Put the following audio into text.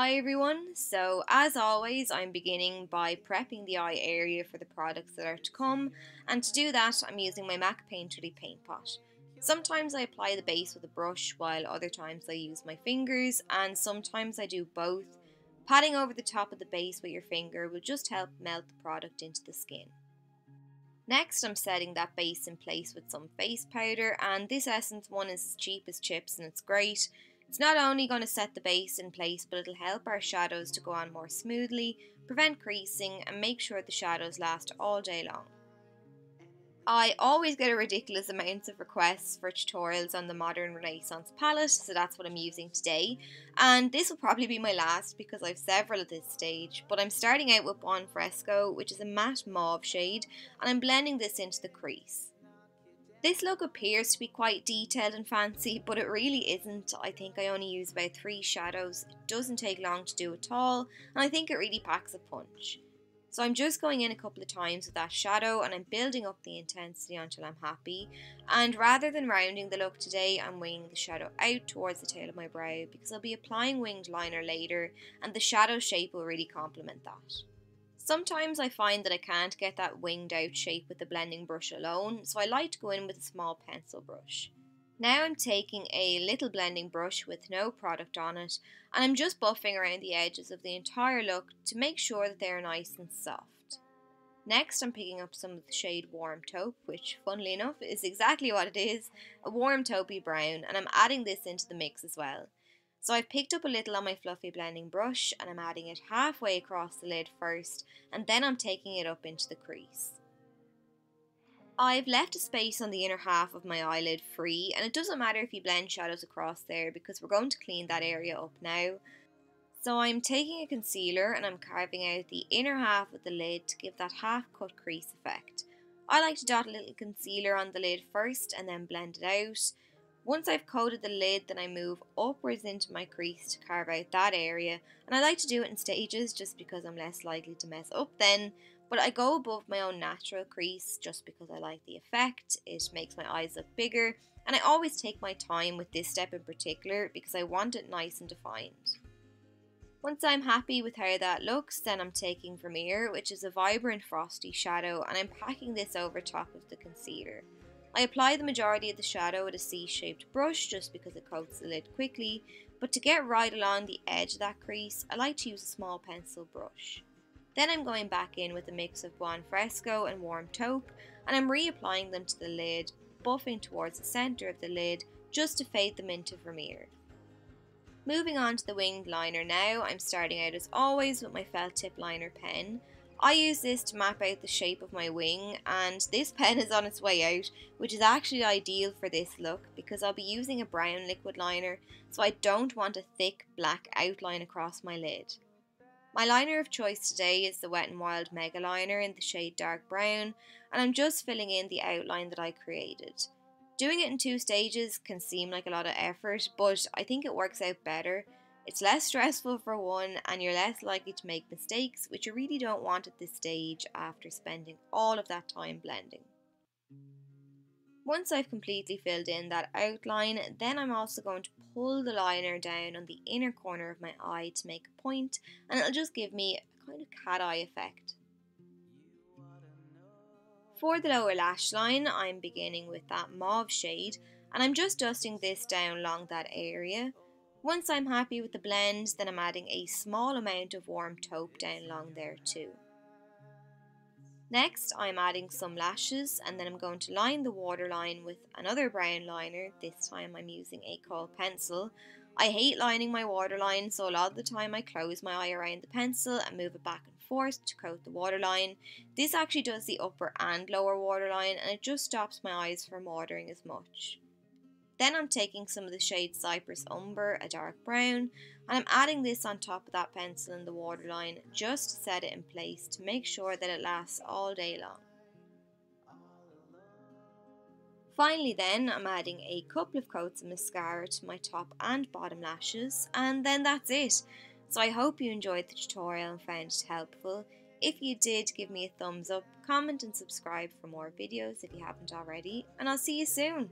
Hi everyone, so as always I'm beginning by prepping the eye area for the products that are to come, and to do that I'm using my MAC Painterly paint pot. Sometimes I apply the base with a brush while other times I use my fingers, and sometimes I do both. Patting over the top of the base with your finger will just help melt the product into the skin. Next I'm setting that base in place with some face powder, and this Essence one is as cheap as chips and it's great. It's not only going to set the base in place, but it'll help our shadows to go on more smoothly, prevent creasing, and make sure the shadows last all day long. I always get a ridiculous amount of requests for tutorials on the Modern Renaissance palette, so that's what I'm using today. And this will probably be my last because I've several at this stage, but I'm starting out with Buon Fresco, which is a matte mauve shade, and I'm blending this into the crease. This look appears to be quite detailed and fancy, but it really isn't. I think I only use about 3 shadows. It doesn't take long to do at all, and I think it really packs a punch. So I'm just going in a couple of times with that shadow and I'm building up the intensity until I'm happy. And rather than rounding the look today, I'm winging the shadow out towards the tail of my brow because I'll be applying winged liner later and the shadow shape will really complement that. Sometimes I find that I can't get that winged out shape with the blending brush alone, so I like to go in with a small pencil brush. Now I'm taking a little blending brush with no product on it, and I'm just buffing around the edges of the entire look to make sure that they are nice and soft. Next I'm picking up some of the shade Warm Taupe, which funnily enough is exactly what it is, a warm taupey brown, and I'm adding this into the mix as well. So I've picked up a little on my fluffy blending brush and I'm adding it halfway across the lid first, and then I'm taking it up into the crease. I've left a space on the inner half of my eyelid free, and it doesn't matter if you blend shadows across there because we're going to clean that area up now. So I'm taking a concealer and I'm carving out the inner half of the lid to give that half cut crease effect. I like to dot a little concealer on the lid first and then blend it out. Once I've coated the lid, then I move upwards into my crease to carve out that area, and I like to do it in stages just because I'm less likely to mess up then, but I go above my own natural crease just because I like the effect. It makes my eyes look bigger, and I always take my time with this step in particular because I want it nice and defined. Once I'm happy with how that looks, then I'm taking Vermeer, which is a vibrant frosty shadow, and I'm packing this over top of the concealer. I apply the majority of the shadow with a C-shaped brush just because it coats the lid quickly, but to get right along the edge of that crease, I like to use a small pencil brush. Then I'm going back in with a mix of Buon Fresco and Warm Taupe, and I'm reapplying them to the lid, buffing towards the centre of the lid just to fade them into Vermeer. Moving on to the winged liner now, I'm starting out as always with my felt tip liner pen. I use this to map out the shape of my wing, and this pen is on its way out, which is actually ideal for this look because I'll be using a brown liquid liner, so I don't want a thick black outline across my lid. My liner of choice today is the Wet n Wild Megaliner in the shade dark brown, and I'm just filling in the outline that I created. Doing it in 2 stages can seem like a lot of effort, but I think it works out better. It's less stressful for one, and you're less likely to make mistakes, which you really don't want at this stage after spending all of that time blending. Once I've completely filled in that outline, then I'm also going to pull the liner down on the inner corner of my eye to make a point, and it'll just give me a kind of cat eye effect. For the lower lash line, I'm beginning with that mauve shade, and I'm just dusting this down along that area. Once I'm happy with the blend, then I'm adding a small amount of Warm Taupe down along there too. Next, I'm adding some lashes, and then I'm going to line the waterline with another brown liner. This time I'm using a Kohl pencil. I hate lining my waterline, so a lot of the time I close my eye around the pencil and move it back and forth to coat the waterline. This actually does the upper and lower waterline, and it just stops my eyes from watering as much. Then I'm taking some of the shade Cyprus Umber, a dark brown, and I'm adding this on top of that pencil in the waterline just to set it in place to make sure that it lasts all day long. Finally then, I'm adding a couple of coats of mascara to my top and bottom lashes, and then that's it. So I hope you enjoyed the tutorial and found it helpful. If you did, give me a thumbs up, comment and subscribe for more videos if you haven't already, and I'll see you soon.